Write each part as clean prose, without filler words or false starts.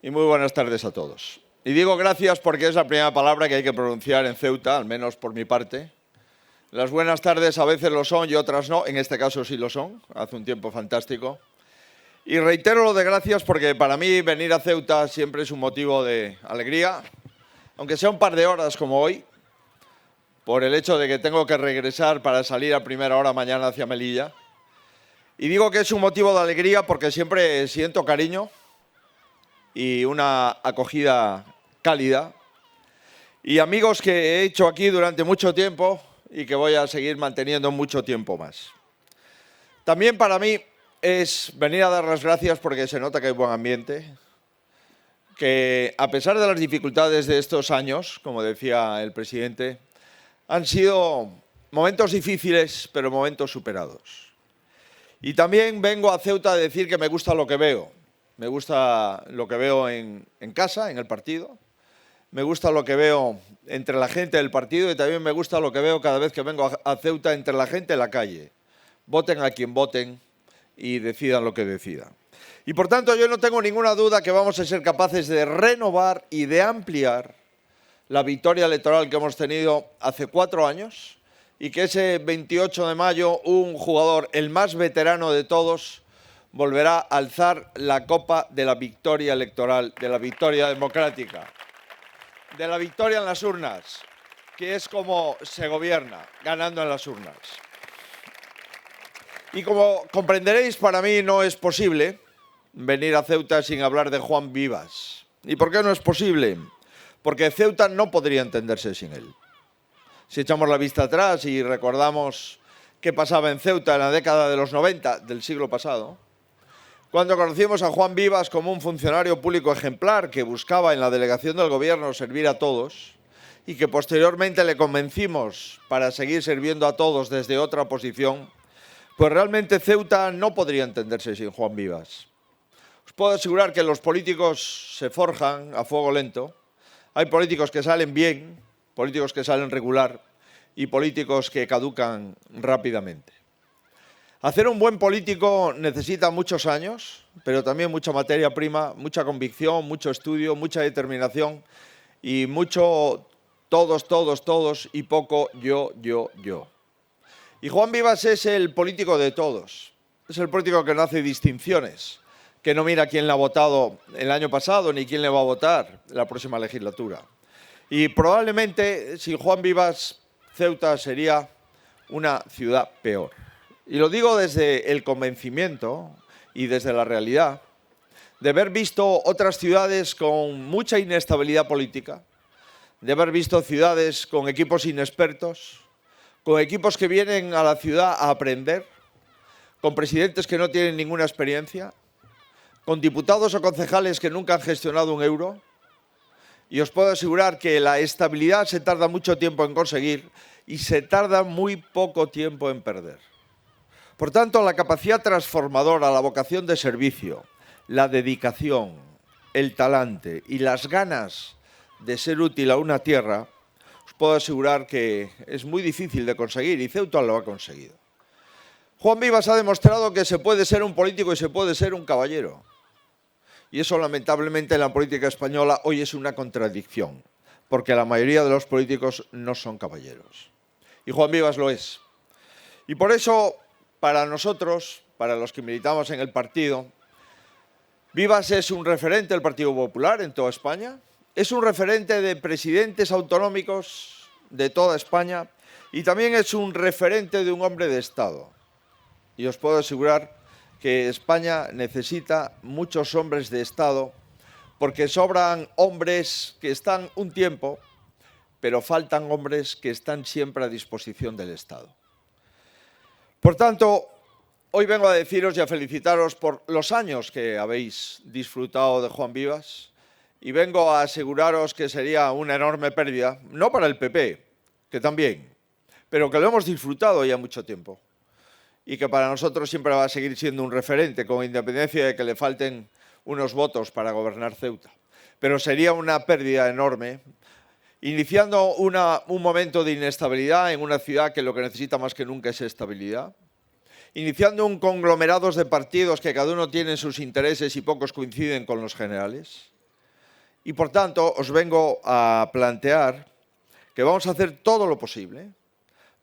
Y muy buenas tardes a todos. Y digo gracias porque es la primera palabra que hay que pronunciar en Ceuta, al menos por mi parte. Las buenas tardes a veces lo son y otras no, en este caso sí lo son, hace un tiempo fantástico. Y reitero lo de gracias porque para mí venir a Ceuta siempre es un motivo de alegría, aunque sea un par de horas como hoy, por el hecho de que tengo que regresar para salir a primera hora mañana hacia Melilla. Y digo que es un motivo de alegría porque siempre siento cariño y una acogida cálida, y amigos que he hecho aquí durante mucho tiempo y que voy a seguir manteniendo mucho tiempo más. También para mí es venir a dar las gracias porque se nota que hay buen ambiente, que a pesar de las dificultades de estos años, como decía el presidente, han sido momentos difíciles, pero momentos superados. Y también vengo a Ceuta a decir que me gusta lo que veo. Me gusta lo que veo en casa, en el partido. Me gusta lo que veo entre la gente del partido y también me gusta lo que veo cada vez que vengo a Ceuta entre la gente en la calle. Voten a quien voten y decidan lo que decidan. Y por tanto yo no tengo ninguna duda que vamos a ser capaces de renovar y de ampliar la victoria electoral que hemos tenido hace 4 años y que ese 28 de mayo un jugador, el más veterano de todos, volverá a alzar la copa de la victoria electoral, de la victoria democrática, de la victoria en las urnas, que es como se gobierna, ganando en las urnas. Y como comprenderéis, para mí no es posible venir a Ceuta sin hablar de Juan Vivas. ¿Y por qué no es posible? Porque Ceuta no podría entenderse sin él. Si echamos la vista atrás y recordamos qué pasaba en Ceuta en la década de los 90 del siglo pasado, cuando conocimos a Juan Vivas como un funcionario público ejemplar que buscaba en la delegación del gobierno servir a todos y que posteriormente le convencimos para seguir sirviendo a todos desde otra posición, pues realmente Ceuta no podría entenderse sin Juan Vivas. Os puedo asegurar que los políticos se forjan a fuego lento. Hay políticos que salen bien, políticos que salen regular y políticos que caducan rápidamente. Hacer un buen político necesita muchos años, pero también mucha materia prima, mucha convicción, mucho estudio, mucha determinación y mucho todos y poco yo. Y Juan Vivas es el político de todos, es el político que no hace distinciones, que no mira quién le ha votado el año pasado ni quién le va a votar la próxima legislatura. Y probablemente sin Juan Vivas, Ceuta sería una ciudad peor. Y lo digo desde el convencimiento y desde la realidad de haber visto otras ciudades con mucha inestabilidad política, de haber visto ciudades con equipos inexpertos, con equipos que vienen a la ciudad a aprender, con presidentes que no tienen ninguna experiencia, con diputados o concejales que nunca han gestionado un euro. Y os puedo asegurar que la estabilidad se tarda mucho tiempo en conseguir y se tarda muy poco tiempo en perder. Por tanto, la capacidad transformadora, la vocación de servicio, la dedicación, el talante y las ganas de ser útil a una tierra, os puedo asegurar que es muy difícil de conseguir y Ceuta lo ha conseguido. Juan Vivas ha demostrado que se puede ser un político y se puede ser un caballero. Y eso, lamentablemente, en la política española hoy es una contradicción, porque la mayoría de los políticos no son caballeros. Y Juan Vivas lo es. Y por eso, para nosotros, para los que militamos en el partido, Vivas es un referente del Partido Popular en toda España, es un referente de presidentes autonómicos de toda España y también es un referente de un hombre de Estado. Y os puedo asegurar que España necesita muchos hombres de Estado porque sobran hombres que están un tiempo, pero faltan hombres que están siempre a disposición del Estado. Por tanto, hoy vengo a deciros y a felicitaros por los años que habéis disfrutado de Juan Vivas y vengo a aseguraros que sería una enorme pérdida, no para el PP, que también, pero que lo hemos disfrutado ya mucho tiempo y que para nosotros siempre va a seguir siendo un referente, con independencia de que le falten unos votos para gobernar Ceuta. Pero sería una pérdida enorme, iniciando un momento de inestabilidad en una ciudad que lo que necesita más que nunca es estabilidad, iniciando un conglomerado de partidos que cada uno tiene sus intereses y pocos coinciden con los generales, Y por tanto os vengo a plantear que vamos a hacer todo lo posible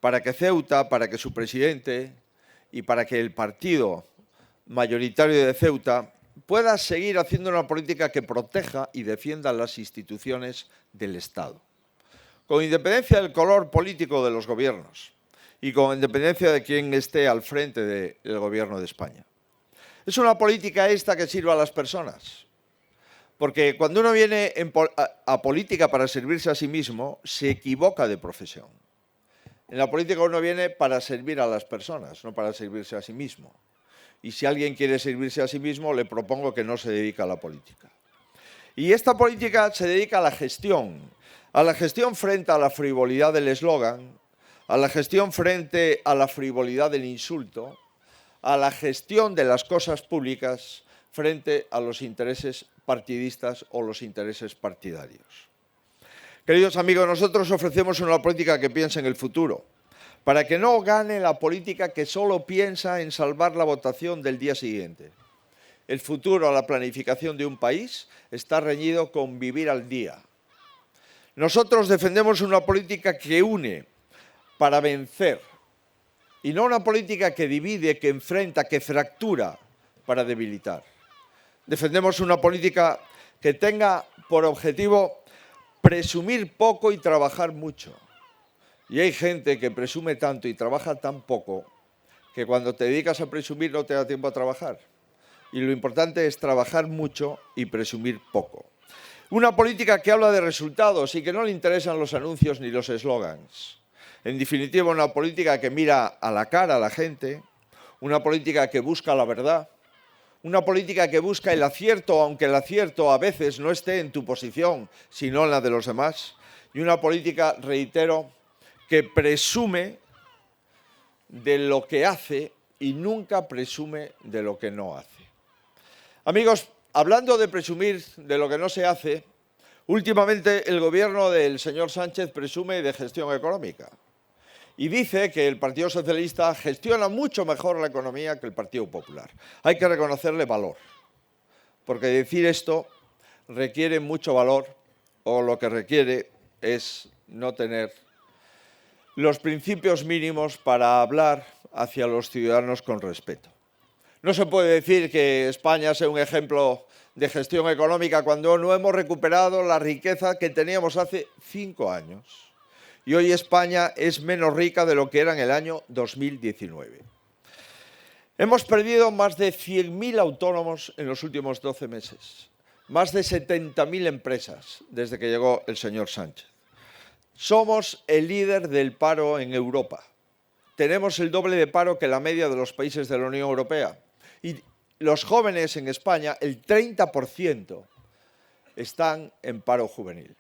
para que Ceuta, para que su presidente y para que el partido mayoritario de Ceuta pueda seguir haciendo una política que proteja y defienda las instituciones del Estado, con independencia del color político de los gobiernos y con independencia de quién esté al frente del gobierno de España. Es una política esta que sirva a las personas, porque cuando uno viene a política para servirse a sí mismo, se equivoca de profesión. En la política uno viene para servir a las personas, no para servirse a sí mismo. Y si alguien quiere servirse a sí mismo, le propongo que no se dedique a la política. Y esta política se dedica a la gestión frente a la frivolidad del eslogan, a la gestión frente a la frivolidad del insulto, a la gestión de las cosas públicas frente a los intereses partidistas o los intereses partidarios. Queridos amigos, nosotros ofrecemos una política que piense en el futuro, para que no gane la política que solo piensa en salvar la votación del día siguiente. El futuro, la planificación de un país, está reñido con vivir al día. Nosotros defendemos una política que une para vencer, y no una política que divide, que enfrenta, que fractura para debilitar. Defendemos una política que tenga por objetivo presumir poco y trabajar mucho. Y hay gente que presume tanto y trabaja tan poco que cuando te dedicas a presumir no te da tiempo a trabajar. Y lo importante es trabajar mucho y presumir poco. Una política que habla de resultados y que no le interesan los anuncios ni los eslogans. En definitiva, una política que mira a la cara a la gente, una política que busca la verdad, una política que busca el acierto, aunque el acierto a veces no esté en tu posición, sino en la de los demás. Y una política, reitero, que presume de lo que hace y nunca presume de lo que no hace. Amigos, hablando de presumir de lo que no se hace, últimamente el gobierno del señor Sánchez presume de gestión económica y dice que el Partido Socialista gestiona mucho mejor la economía que el Partido Popular. Hay que reconocerle valor, porque decir esto requiere mucho valor o lo que requiere es no tener los principios mínimos para hablar hacia los ciudadanos con respeto. No se puede decir que España sea un ejemplo de gestión económica cuando no hemos recuperado la riqueza que teníamos hace 5 años. Y hoy España es menos rica de lo que era en el año 2019. Hemos perdido más de 100.000 autónomos en los últimos 12 meses, más de 70.000 empresas desde que llegó el señor Sánchez. Somos el líder del paro en Europa. Tenemos el doble de paro que la media de los países de la Unión Europea. Y los jóvenes en España, el 30%, están en paro juvenil.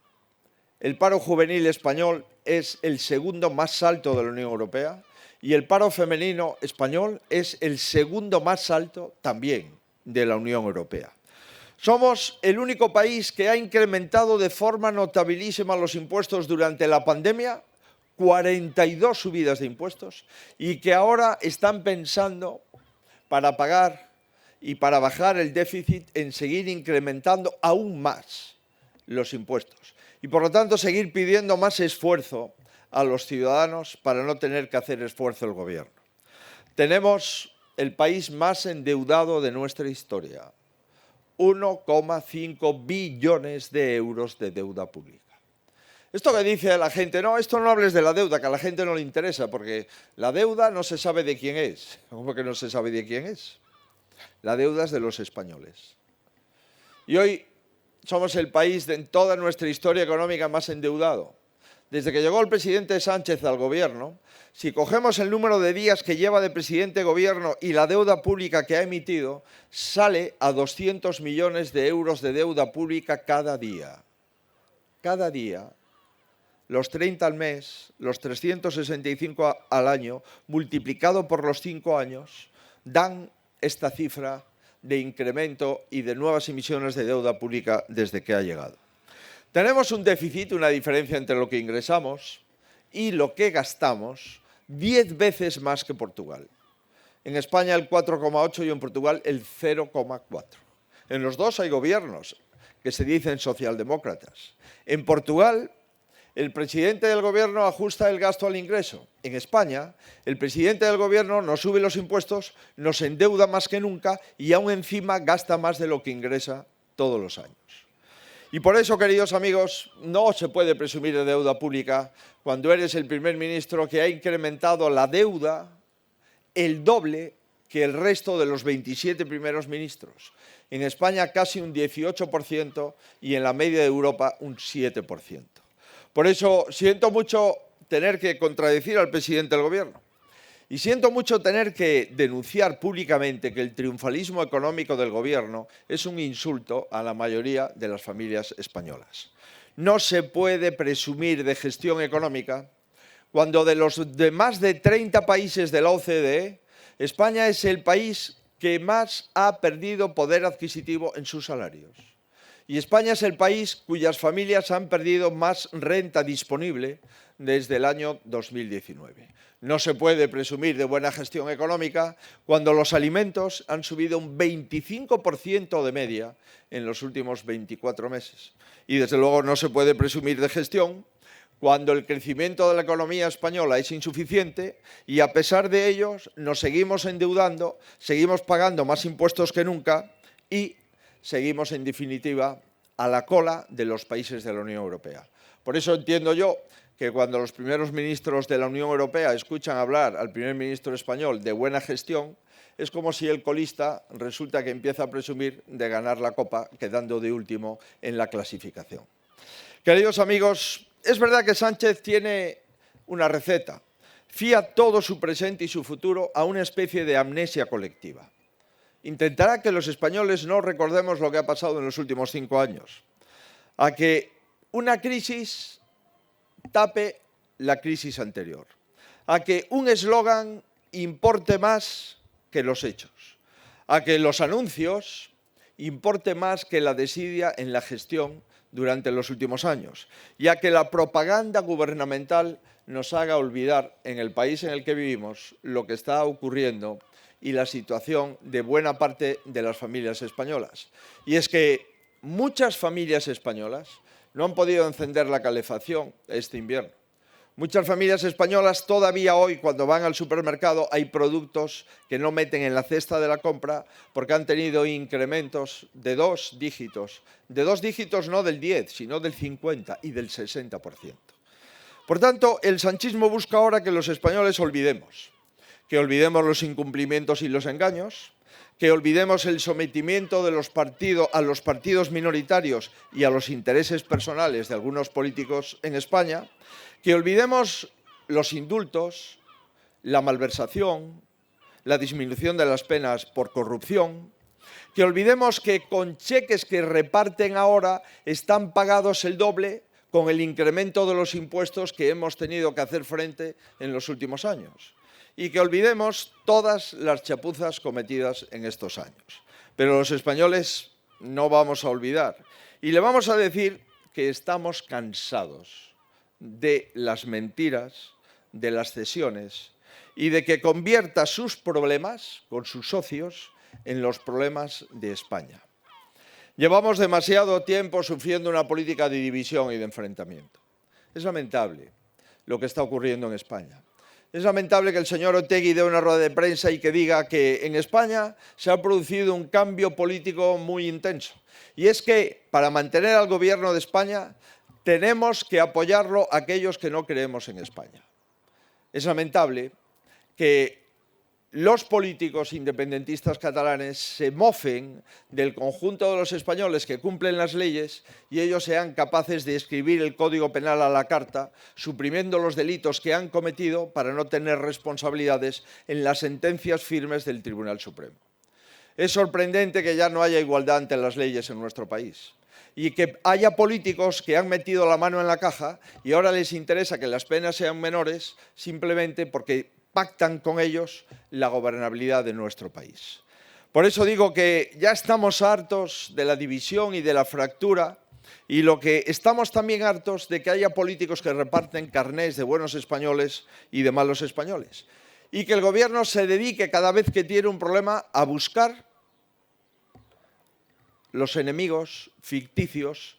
El paro juvenil español es el segundo más alto de la Unión Europea y el paro femenino español es el segundo más alto también de la Unión Europea. Somos el único país que ha incrementado de forma notabilísima los impuestos durante la pandemia, 42 subidas de impuestos, y que ahora están pensando para pagar y para bajar el déficit en seguir incrementando aún más los impuestos. Y por lo tanto seguir pidiendo más esfuerzo a los ciudadanos para no tener que hacer esfuerzo el gobierno. Tenemos el país más endeudado de nuestra historia. 1,5 billones de euros de deuda pública. Esto que dice la gente, no, esto no hables de la deuda, que a la gente no le interesa, porque la deuda no se sabe de quién es. ¿Cómo que no se sabe de quién es? La deuda es de los españoles. Y hoy somos el país en toda nuestra historia económica más endeudado. Desde que llegó el presidente Sánchez al gobierno, si cogemos el número de días que lleva de presidente de gobierno y la deuda pública que ha emitido, sale a 200 millones de euros de deuda pública cada día. Cada día. Los 30 al mes, los 365 al año, multiplicado por los 5 años, dan esta cifra de incremento y de nuevas emisiones de deuda pública desde que ha llegado. Tenemos un déficit, una diferencia entre lo que ingresamos y lo que gastamos, 10 veces más que Portugal. En España el 4,8 y en Portugal el 0,4. En los dos hay gobiernos que se dicen socialdemócratas. En Portugal, el presidente del gobierno ajusta el gasto al ingreso. En España, el presidente del gobierno nos sube los impuestos, nos endeuda más que nunca y aún encima gasta más de lo que ingresa todos los años. Y por eso, queridos amigos, no se puede presumir de deuda pública cuando eres el primer ministro que ha incrementado la deuda el doble que el resto de los 27 primeros ministros. En España casi un 18% y en la media de Europa un 7%. Por eso siento mucho tener que contradecir al presidente del gobierno y siento mucho tener que denunciar públicamente que el triunfalismo económico del gobierno es un insulto a la mayoría de las familias españolas. No se puede presumir de gestión económica cuando de los más de 30 países de la OCDE, España es el país que más ha perdido poder adquisitivo en sus salarios. Y España es el país cuyas familias han perdido más renta disponible desde el año 2019. No se puede presumir de buena gestión económica cuando los alimentos han subido un 25% de media en los últimos 24 meses. Y desde luego no se puede presumir de gestión cuando el crecimiento de la economía española es insuficiente y a pesar de ello nos seguimos endeudando, seguimos pagando más impuestos que nunca y seguimos, en definitiva, a la cola de los países de la Unión Europea. Por eso entiendo yo que cuando los primeros ministros de la Unión Europea escuchan hablar al primer ministro español de buena gestión, es como si el colista resulta que empieza a presumir de ganar la Copa, quedando de último en la clasificación. Queridos amigos, es verdad que Sánchez tiene una receta. Fía todo su presente y su futuro a una especie de amnesia colectiva. Intentará que los españoles no recordemos lo que ha pasado en los últimos 5 años, a que una crisis tape la crisis anterior, a que un eslogan importe más que los hechos, a que los anuncios importe más que la desidia en la gestión durante los últimos años, y a que la propaganda gubernamental nos haga olvidar en el país en el que vivimos lo que está ocurriendo y la situación de buena parte de las familias españolas. Y es que muchas familias españolas no han podido encender la calefacción este invierno. Muchas familias españolas todavía hoy, cuando van al supermercado, hay productos que no meten en la cesta de la compra porque han tenido incrementos de 2 dígitos. De 2 dígitos no del 10, sino del 50 y del 60%. Por tanto, el sanchismo busca ahora que los españoles olvidemos. Que olvidemos los incumplimientos y los engaños, que olvidemos el sometimiento de a los partidos minoritarios y a los intereses personales de algunos políticos en España, que olvidemos los indultos, la malversación, la disminución de las penas por corrupción, que olvidemos que con cheques que reparten ahora están pagados el doble con el incremento de los impuestos que hemos tenido que hacer frente en los últimos años. Y que olvidemos todas las chapuzas cometidas en estos años. Pero los españoles no vamos a olvidar. Y le vamos a decir que estamos cansados de las mentiras, de las cesiones y de que convierta sus problemas con sus socios en los problemas de España. Llevamos demasiado tiempo sufriendo una política de división y de enfrentamiento. Es lamentable lo que está ocurriendo en España. Es lamentable que el señor Otegi dé una rueda de prensa y que diga que en España se ha producido un cambio político muy intenso. Y es que para mantener al gobierno de España tenemos que apoyarlo a aquellos que no creemos en España. Es lamentable que los políticos independentistas catalanes se mofen del conjunto de los españoles que cumplen las leyes y ellos sean capaces de escribir el Código Penal a la carta, suprimiendo los delitos que han cometido para no tener responsabilidades en las sentencias firmes del Tribunal Supremo. Es sorprendente que ya no haya igualdad ante las leyes en nuestro país y que haya políticos que han metido la mano en la caja y ahora les interesa que las penas sean menores simplemente porque pactan con ellos la gobernabilidad de nuestro país. Por eso digo que ya estamos hartos de la división y de la fractura y lo que estamos también hartos de que haya políticos que reparten carnés de buenos españoles y de malos españoles. Y que el gobierno se dedique cada vez que tiene un problema a buscar los enemigos ficticios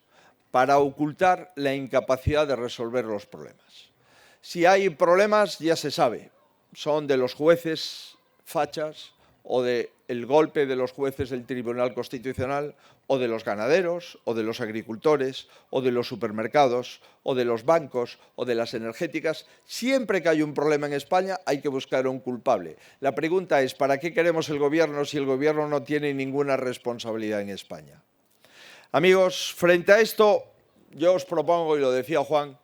para ocultar la incapacidad de resolver los problemas. Si hay problemas, ya se sabe, son de los jueces fachas o del golpe de los jueces del Tribunal Constitucional o de los ganaderos o de los agricultores o de los supermercados o de los bancos o de las energéticas. Siempre que hay un problema en España hay que buscar un culpable. La pregunta es, ¿para qué queremos el gobierno si el gobierno no tiene ninguna responsabilidad en España? Amigos, frente a esto, yo os propongo, y lo decía Juan,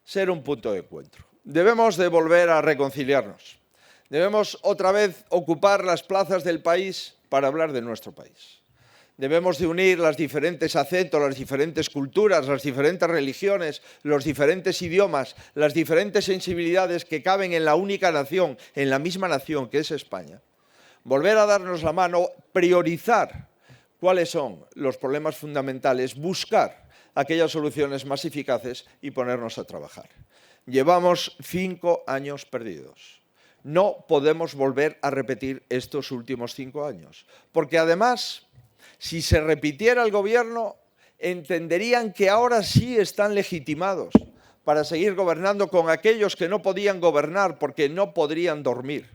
ser un punto de encuentro. Debemos de volver a reconciliarnos. Debemos otra vez ocupar las plazas del país para hablar de nuestro país. Debemos de unir los diferentes acentos, las diferentes culturas, las diferentes religiones, los diferentes idiomas, las diferentes sensibilidades que caben en la única nación, en la misma nación que es España. Volver a darnos la mano, priorizar cuáles son los problemas fundamentales, buscar aquellas soluciones más eficaces y ponernos a trabajar. Llevamos 5 años perdidos. No podemos volver a repetir estos últimos 5 años, porque además, si se repitiera el gobierno, entenderían que ahora sí están legitimados para seguir gobernando con aquellos que no podían gobernar porque no podrían dormir,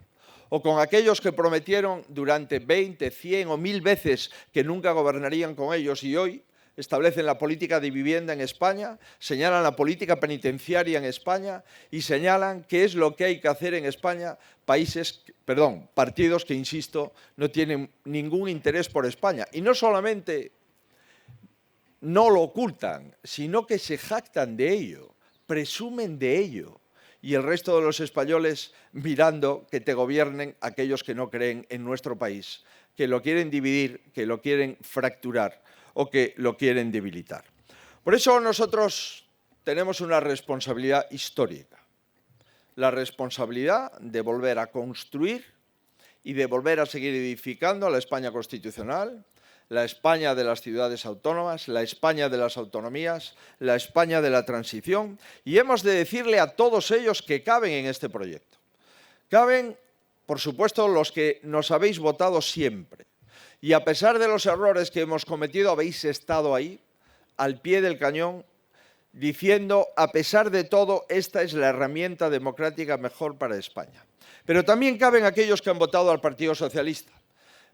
o con aquellos que prometieron durante 20, 100 o 1000 veces que nunca gobernarían con ellos y hoy establecen la política de vivienda en España, señalan la política penitenciaria en España y señalan qué es lo que hay que hacer en España, partidos que, insisto, no tienen ningún interés por España. Y no solamente no lo ocultan, sino que se jactan de ello, presumen de ello. Y el resto de los españoles mirando que te gobiernen aquellos que no creen en nuestro país, que lo quieren dividir, que lo quieren fracturar o que lo quieren debilitar. Por eso nosotros tenemos una responsabilidad histórica, la responsabilidad de volver a construir y de volver a seguir edificando la España constitucional, la España de las ciudades autónomas, la España de las autonomías, la España de la transición, y hemos de decirle a todos ellos que caben en este proyecto. Caben, por supuesto, los que nos habéis votado siempre. Y a pesar de los errores que hemos cometido, habéis estado ahí, al pie del cañón, diciendo, a pesar de todo, esta es la herramienta democrática mejor para España. Pero también caben aquellos que han votado al Partido Socialista.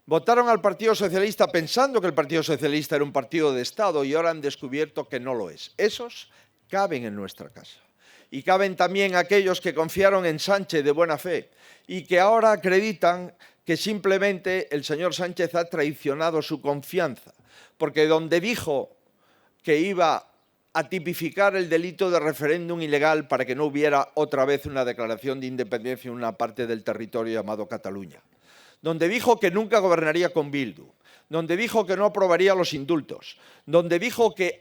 Votaron al Partido Socialista pensando que el Partido Socialista era un partido de Estado y ahora han descubierto que no lo es. Esos caben en nuestra casa. Y caben también aquellos que confiaron en Sánchez de buena fe y que ahora acreditan que simplemente el señor Sánchez ha traicionado su confianza, porque donde dijo que iba a tipificar el delito de referéndum ilegal para que no hubiera otra vez una declaración de independencia en una parte del territorio llamado Cataluña, donde dijo que nunca gobernaría con Bildu, donde dijo que no aprobaría los indultos, donde dijo que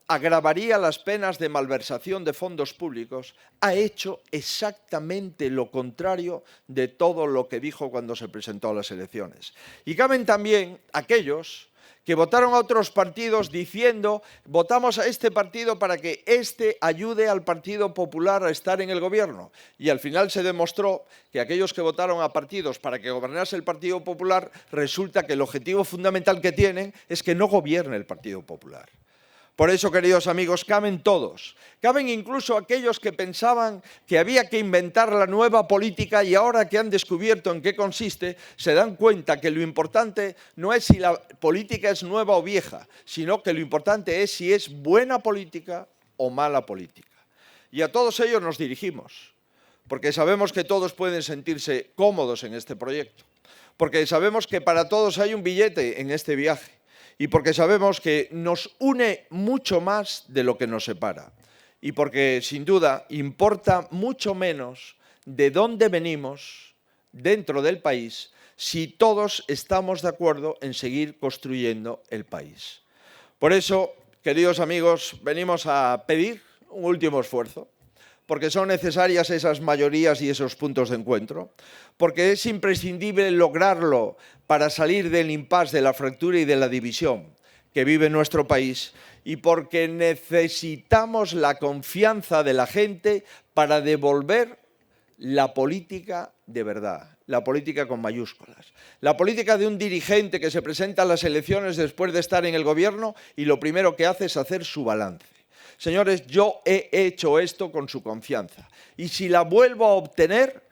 agravaría las penas de malversación de fondos públicos, ha hecho exactamente lo contrario de todo lo que dijo cuando se presentó a las elecciones. Y caben también aquellos que votaron a otros partidos diciendo votamos a este partido para que éste ayude al Partido Popular a estar en el gobierno. Y al final se demostró que aquellos que votaron a partidos para que gobernase el Partido Popular, resulta que el objetivo fundamental que tienen es que no gobierne el Partido Popular. Por eso, queridos amigos, caben todos. Caben incluso aquellos que pensaban que había que inventar la nueva política y ahora que han descubierto en qué consiste, se dan cuenta que lo importante no es si la política es nueva o vieja, sino que lo importante es si es buena política o mala política. Y a todos ellos nos dirigimos, porque sabemos que todos pueden sentirse cómodos en este proyecto, porque sabemos que para todos hay un billete en este viaje, y porque sabemos que nos une mucho más de lo que nos separa. Y porque, sin duda, importa mucho menos de dónde venimos dentro del país si todos estamos de acuerdo en seguir construyendo el país. Por eso, queridos amigos, venimos a pedir un último esfuerzo, porque son necesarias esas mayorías y esos puntos de encuentro, porque es imprescindible lograrlo para salir del impasse, de la fractura y de la división que vive nuestro país, y porque necesitamos la confianza de la gente para devolver la política de verdad, la política con mayúsculas. La política de un dirigente que se presenta a las elecciones después de estar en el gobierno y lo primero que hace es hacer su balance. Señores, yo he hecho esto con su confianza y si la vuelvo a obtener,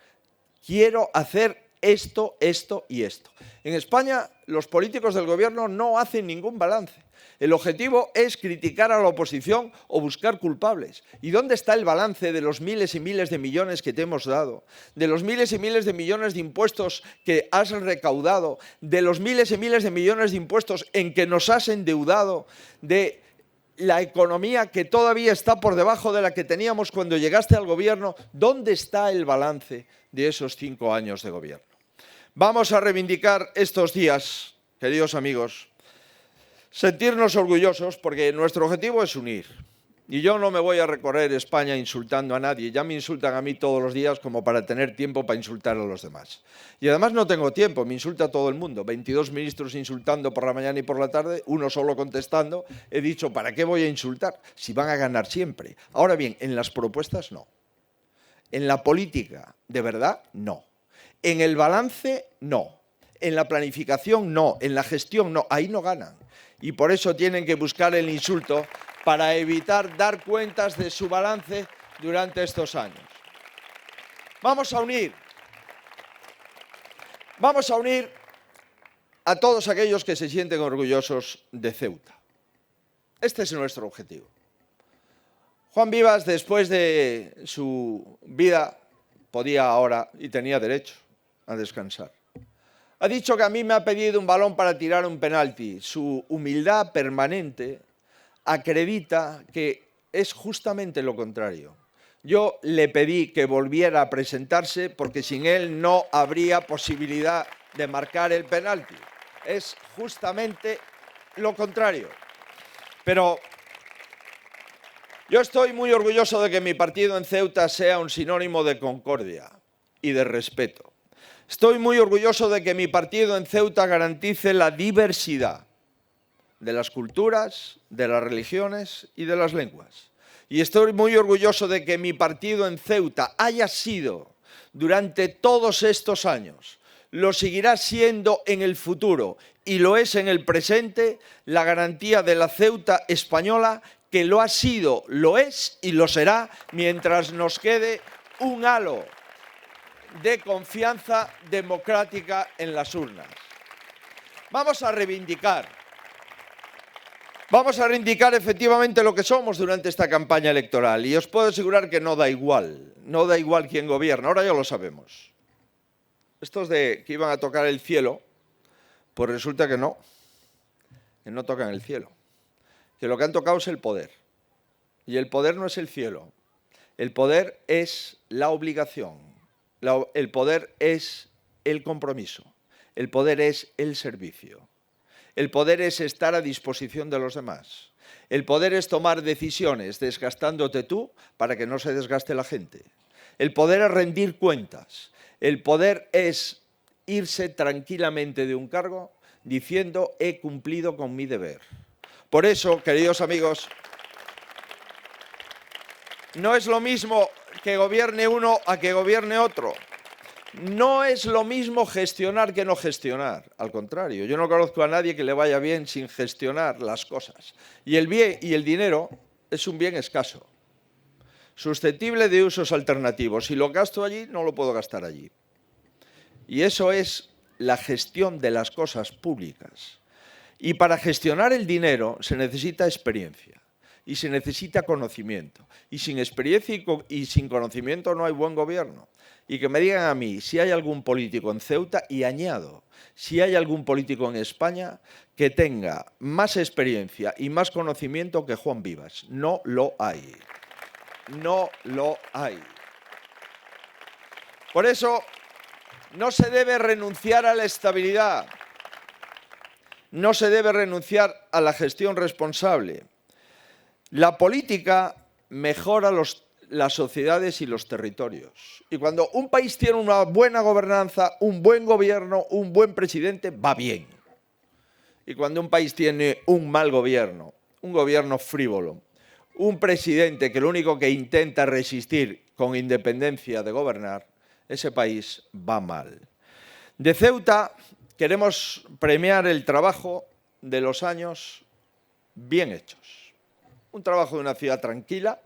quiero hacer esto, esto y esto. En España, los políticos del gobierno no hacen ningún balance. El objetivo es criticar a la oposición o buscar culpables. ¿Y dónde está el balance de los miles y miles de millones que te hemos dado? De los miles y miles de millones de impuestos que has recaudado, de los miles y miles de millones de impuestos en que nos has endeudado, de la economía que todavía está por debajo de la que teníamos cuando llegaste al gobierno? ¿Dónde está el balance de esos 5 años de gobierno? Vamos a reivindicar estos días, queridos amigos, sentirnos orgullosos porque nuestro objetivo es unir. Y yo no me voy a recorrer España insultando a nadie. Ya me insultan a mí todos los días como para tener tiempo para insultar a los demás. Y además no tengo tiempo, me insulta todo el mundo. 22 ministros insultando por la mañana y por la tarde, uno solo contestando. He dicho, ¿para qué voy a insultar? Si van a ganar siempre. Ahora bien, en las propuestas no. En la política, de verdad, no. En el balance, no. En la planificación, no. En la gestión, no. Ahí no ganan. Y por eso tienen que buscar el insulto para evitar dar cuentas de su balance durante estos años. Vamos a unir a todos aquellos que se sienten orgullosos de Ceuta. Este es nuestro objetivo. Juan Vivas, después de su vida, podía ahora y tenía derecho a descansar. Ha dicho que a mí me ha pedido un balón para tirar un penalti. Su humildad permanente acredita que es justamente lo contrario. Yo le pedí que volviera a presentarse porque sin él no habría posibilidad de marcar el penalti. Es justamente lo contrario. Pero yo estoy muy orgulloso de que mi partido en Ceuta sea un sinónimo de concordia y de respeto. Estoy muy orgulloso de que mi partido en Ceuta garantice la diversidad de las culturas, de las religiones y de las lenguas. Y estoy muy orgulloso de que mi partido en Ceuta haya sido, durante todos estos años, lo seguirá siendo en el futuro y lo es en el presente, la garantía de la Ceuta española, que lo ha sido, lo es y lo será mientras nos quede un halo de confianza democrática en las urnas. Vamos a reivindicar efectivamente lo que somos durante esta campaña electoral y os puedo asegurar que no da igual quién gobierna, ahora ya lo sabemos. Estos de que iban a tocar el cielo, pues resulta que no tocan el cielo, que lo que han tocado es el poder. Y el poder no es el cielo, el poder es la obligación, el poder es el compromiso, el poder es el servicio. El poder es estar a disposición de los demás. El poder es tomar decisiones desgastándote tú para que no se desgaste la gente. El poder es rendir cuentas. El poder es irse tranquilamente de un cargo diciendo he cumplido con mi deber. Por eso, queridos amigos, no es lo mismo que gobierne uno a que gobierne otro. No es lo mismo gestionar que no gestionar. Al contrario, yo no conozco a nadie que le vaya bien sin gestionar las cosas. Y el bien y el dinero es un bien escaso, susceptible de usos alternativos. Si lo gasto allí, no lo puedo gastar allí. Y eso es la gestión de las cosas públicas. Y para gestionar el dinero se necesita experiencia y se necesita conocimiento. Y sin experiencia y sin conocimiento no hay buen gobierno. Y que me digan a mí si hay algún político en Ceuta, y añado, si hay algún político en España que tenga más experiencia y más conocimiento que Juan Vivas. No lo hay. No lo hay. Por eso no se debe renunciar a la estabilidad. No se debe renunciar a la gestión responsable. La política mejora las sociedades y los territorios. Y cuando un país tiene una buena gobernanza, un buen gobierno, un buen presidente, va bien. Y cuando un país tiene un mal gobierno, un gobierno frívolo, un presidente que lo único que intenta resistir con independencia de gobernar, ese país va mal. De Ceuta queremos premiar el trabajo de los años bien hechos. Un trabajo de una ciudad tranquila,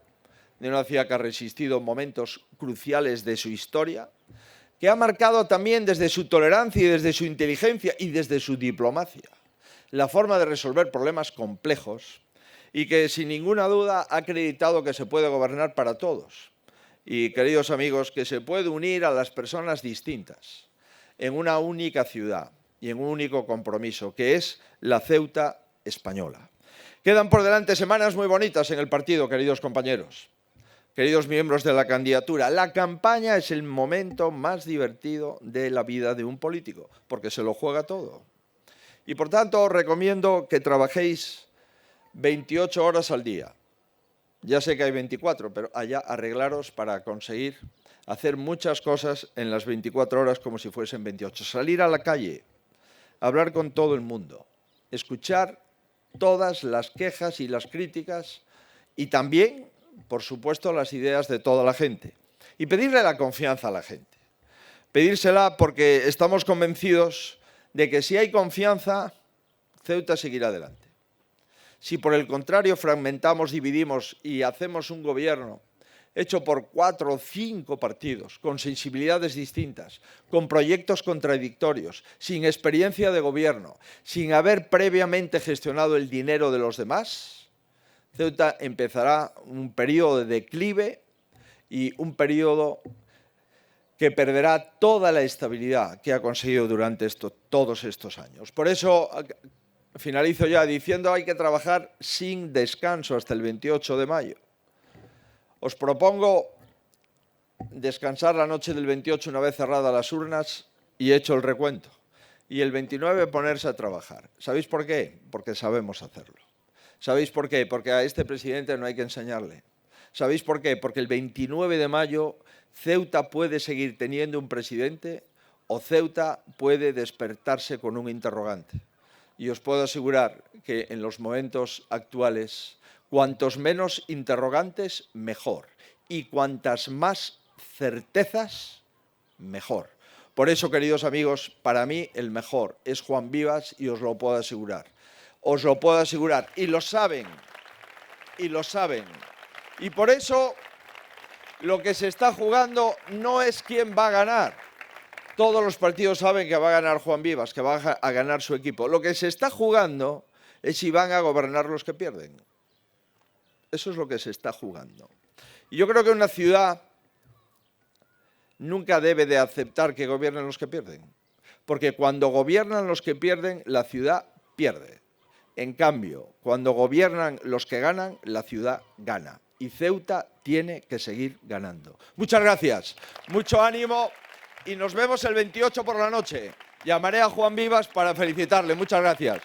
de una ciudad que ha resistido momentos cruciales de su historia, que ha marcado también desde su tolerancia y desde su inteligencia y desde su diplomacia la forma de resolver problemas complejos y que sin ninguna duda ha acreditado que se puede gobernar para todos. Y, queridos amigos, que se puede unir a las personas distintas en una única ciudad y en un único compromiso, que es la Ceuta española. Quedan por delante semanas muy bonitas en el partido, queridos compañeros, queridos miembros de la candidatura. La campaña es el momento más divertido de la vida de un político, porque se lo juega todo. Y por tanto os recomiendo que trabajéis 28 horas al día. Ya sé que hay 24, pero allá arreglaros para conseguir hacer muchas cosas en las 24 horas como si fuesen 28. Salir a la calle, hablar con todo el mundo, escuchar todas las quejas y las críticas y también, por supuesto, las ideas de toda la gente. Y pedirle la confianza a la gente. Pedírsela porque estamos convencidos de que si hay confianza, Ceuta seguirá adelante. Si por el contrario fragmentamos, dividimos y hacemos un gobierno hecho por 4 o 5 partidos, con sensibilidades distintas, con proyectos contradictorios, sin experiencia de gobierno, sin haber previamente gestionado el dinero de los demás, Ceuta empezará un periodo de declive y un periodo que perderá toda la estabilidad que ha conseguido durante todos estos años. Por eso finalizo ya diciendo hay que trabajar sin descanso hasta el 28 de mayo. Os propongo descansar la noche del 28 una vez cerradas las urnas y hecho el recuento. Y el 29 ponerse a trabajar. ¿Sabéis por qué? Porque sabemos hacerlo. ¿Sabéis por qué? Porque a este presidente no hay que enseñarle. ¿Sabéis por qué? Porque el 29 de mayo Ceuta puede seguir teniendo un presidente o Ceuta puede despertarse con un interrogante. Y os puedo asegurar que en los momentos actuales, cuantos menos interrogantes, mejor. Y cuantas más certezas, mejor. Por eso, queridos amigos, para mí el mejor es Juan Vivas y os lo puedo asegurar. Os lo puedo asegurar. Y lo saben. Y lo saben. Y por eso lo que se está jugando no es quién va a ganar. Todos los partidos saben que va a ganar Juan Vivas, que va a ganar su equipo. Lo que se está jugando es si van a gobernar los que pierden. Eso es lo que se está jugando. Y yo creo que una ciudad nunca debe de aceptar que gobiernen los que pierden. Porque cuando gobiernan los que pierden, la ciudad pierde. En cambio, cuando gobiernan los que ganan, la ciudad gana. Y Ceuta tiene que seguir ganando. Muchas gracias, mucho ánimo y nos vemos el 28 por la noche. Llamaré a Juan Vivas para felicitarle. Muchas gracias.